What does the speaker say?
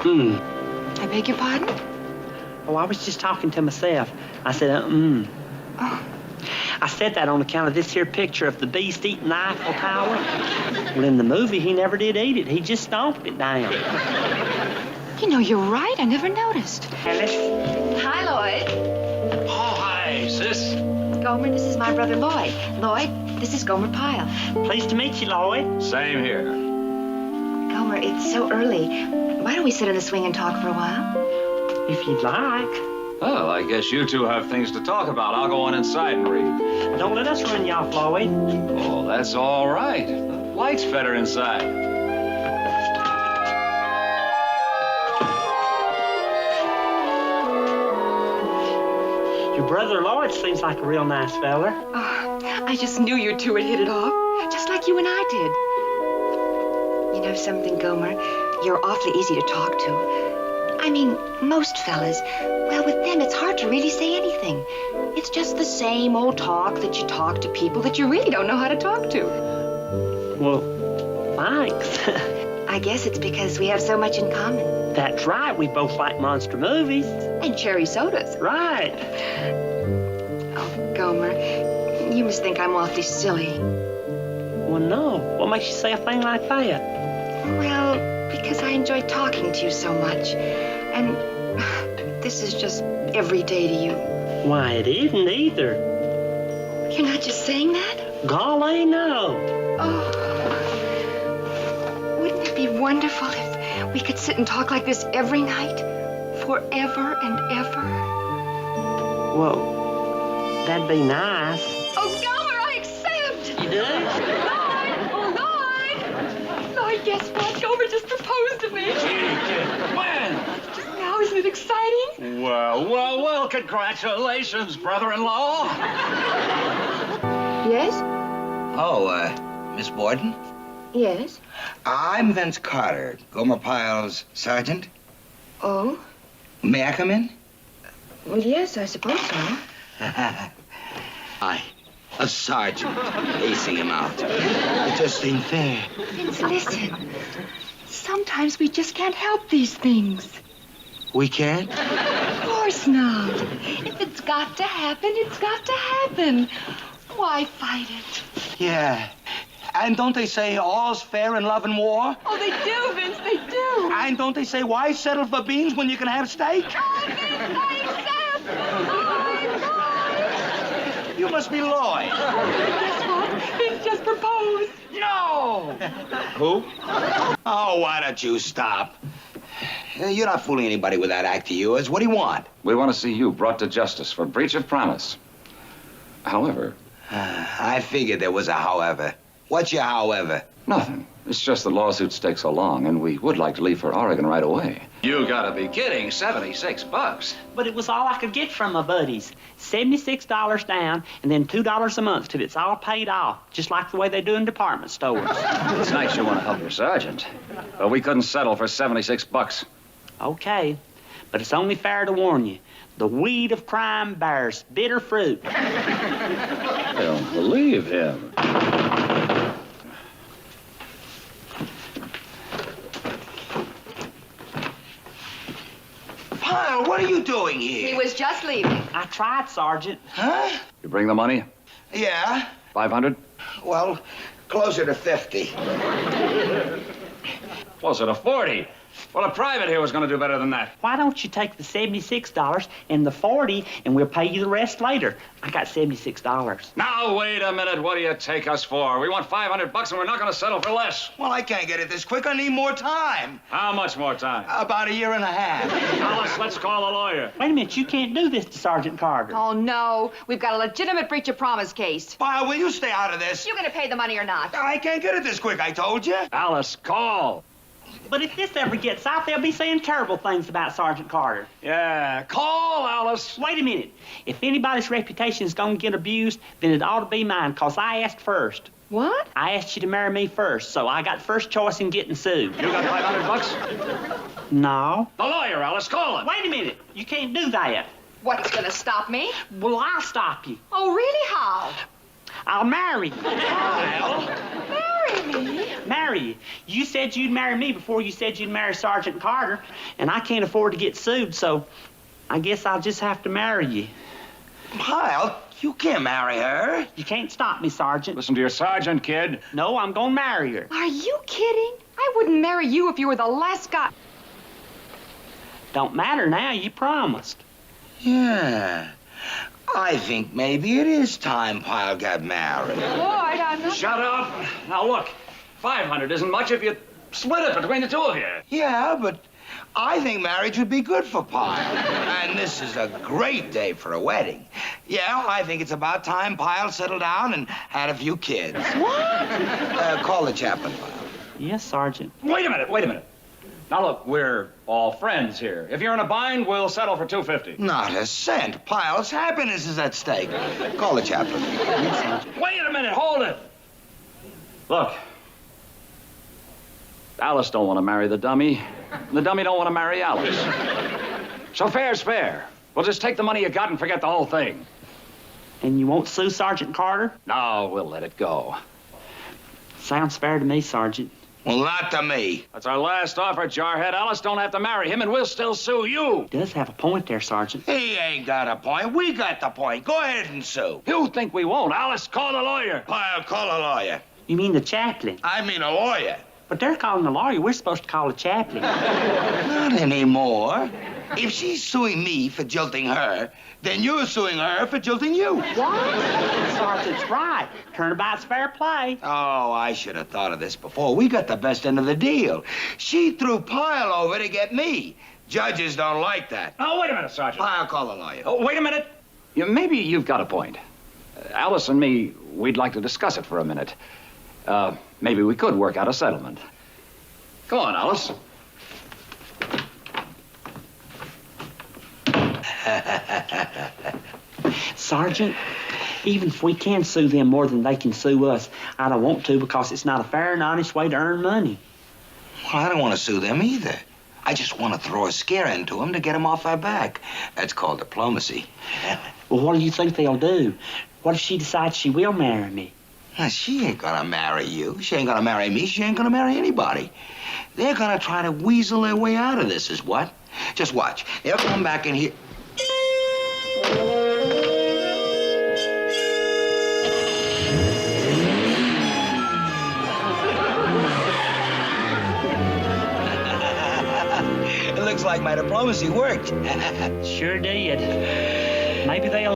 I beg your pardon? Oh, I was just talking to myself. I said, Oh. I said that on account of this here picture of the beast eating the Eiffel Tower. Well, in the movie, he never did eat it. He just stomped it down. You know, you're right. I never noticed. Alice? Hi, Lloyd. Oh, hi, sis. Gomer, this is my brother Lloyd. Lloyd, this is Gomer Pyle. Pleased to meet you, Lloyd. Same here. Gomer, it's so early. Why don't we sit in the swing and talk for a while? If you'd like. Well, I guess you two have things to talk about. I'll go on inside and read. Don't let us run you off, Lloyd. Oh, that's all right. The light's better inside. Your brother Lloyd seems like a real nice feller. Oh, I just knew you two would hit it off, just like you and I did. You know something, Gomer? You're awfully easy to talk to. I mean, most fellas, well, with them, it's hard to really say anything. It's just the same old talk that you talk to people that you really don't know how to talk to. Well, thanks. I guess it's because we have so much in common. That's right. We both like monster movies. And cherry sodas. Right. Oh, Gomer, you must think I'm awfully silly. Well, no. What makes you say a thing like that? Well, because I enjoy talking to you so much. And this is just every day to you. Why, it isn't either. You're not just saying that? Golly, no. Oh. Wouldn't it be wonderful if we could sit and talk like this every night? Forever and ever? Well, that'd be nice. Oh, Gomer, I accept! You do? Lloyd, guess what? Gomer just proposed to me. When? Just now, isn't it exciting? Well, congratulations, brother-in-law. Yes? Oh, Miss Borden? Yes. I'm Vince Carter, Gomer Pyle's sergeant. Oh? May I come in? Well, yes, I suppose so. Aye, a sergeant acing him out. It just ain't fair. Vince, listen. Sometimes we just can't help these things. We can't? Of course not. If it's got to happen, it's got to happen. Why fight it? Yeah. And don't they say all's fair in love and war? Oh, they do, Vince, they do. And don't they say why settle for beans when you can have steak? Oh, Vince, I accept. Oh, You must be Lloyd. guess what? Vince just proposed. No! Who? Oh, why don't you stop? You're not fooling anybody with that act of yours. What do you want? We want to see you brought to justice for breach of promise. However... I figured there was a however. What's your however? Nothing. It's just the lawsuit takes so long, and we would like to leave for Oregon right away. You gotta be kidding. $76. But it was all I could get from my buddies. $76 down, and then $2 a month till it's all paid off, just like the way they do in department stores. It's nice you want to help your sergeant, but we couldn't settle for $76. Okay, but it's only fair to warn you. The weed of crime bears bitter fruit. I don't believe him. Pyle, what are you doing here? He was just leaving. I tried, Sergeant. Huh? You bring the money? Yeah. 500? Well, closer to 50. Closer to 40. Well, a private here was going to do better than that. Why don't you take the $76 and the 40, and we'll pay you the rest later? I got $76. Now, wait a minute. What do you take us for? We want $500, and we're not going to settle for less. Well, I can't get it this quick. I need more time. How much more time? About a year and a half. Alice, let's call a lawyer. Wait a minute, you can't do this to Sergeant Carter. Oh, no. We've got a legitimate breach of promise case. Pyle, will you stay out of this? You gonna pay the money or not? I can't get it this quick, I told you. Alice, call. But if this ever gets out, they'll be saying terrible things about Sergeant Carter. Yeah, call, Alice. Wait a minute. If anybody's reputation is going to get abused, then it ought to be mine, because I asked first. What? I asked you to marry me first, so I got first choice in getting sued. You got $500? No. The lawyer, Alice, call him. Wait a minute. You can't do that. What's gonna stop me? Well, I'll stop you. Oh, really? How? I'll marry you. Pyle? Marry Marry me? Marry you. You said you'd marry me before you said you'd marry Sergeant Carter, and I can't afford to get sued, so I guess I'll just have to marry you. Pyle, you can't marry her. You can't stop me, Sergeant. Listen to your sergeant, kid. No, I'm gonna marry her. Are you kidding? I wouldn't marry you if you were the last guy. Don't matter now, you promised. Yeah. I think maybe it is time Pyle got married. Lloyd, I'm not... Shut up. Now, look, 500 isn't much if you split it between the two of you. Yeah, but I think marriage would be good for Pyle. And this is a great day for a wedding. Yeah, I think it's about time Pyle settled down and had a few kids. What? Call the chaplain, Pyle. Yes, Sergeant. Wait a minute. Now, look, we're all friends here. If you're in a bind, we'll settle for $250. Not a cent. Pyle's happiness is at stake. Call the chaplain. Yes, Sergeant. Wait a minute, hold it. Look, Alice don't want to marry the dummy. The dummy don't want to marry Alice. So fair's fair. We'll just take the money you got and forget the whole thing. And you won't sue Sergeant Carter? No, we'll let it go. Sounds fair to me, Sergeant. Well, not to me. That's our last offer, Jarhead. Alice don't have to marry him, and we'll still sue you. He does have a point there, Sergeant. He ain't got a point. We got the point. Go ahead and sue. You think we won't? Alice, call the lawyer. Pyle, call a lawyer. You mean the chaplain? I mean a lawyer. But they're calling the lawyer. We're supposed to call the chaplain. Not anymore. If she's suing me for jilting her, then you're suing her for jilting you. What? Sergeant's right. Turnabout's fair play. Oh, I should have thought of this before. We got the best end of the deal. She threw Pyle over to get me. Judges don't like that. Oh, wait a minute, Sergeant. Pyle, call the lawyer. Oh, wait a minute. Maybe you've got a point. Alice and me, we'd like to discuss it for a minute. Maybe we could work out a settlement. Go on, Alice. Sergeant, even if we can sue them more than they can sue us, I don't want to because it's not a fair and honest way to earn money. Well, I don't want to sue them either. I just want to throw a scare into them to get them off our back. That's called diplomacy. Well, what do you think they'll do? What if she decides she will marry me? Now, she ain't gonna marry you. She ain't gonna marry me. She ain't gonna marry anybody. They're gonna try to weasel their way out of this, is what? Just watch. They'll come back in here. It looks like my diplomacy worked. Sure did. Maybe they'll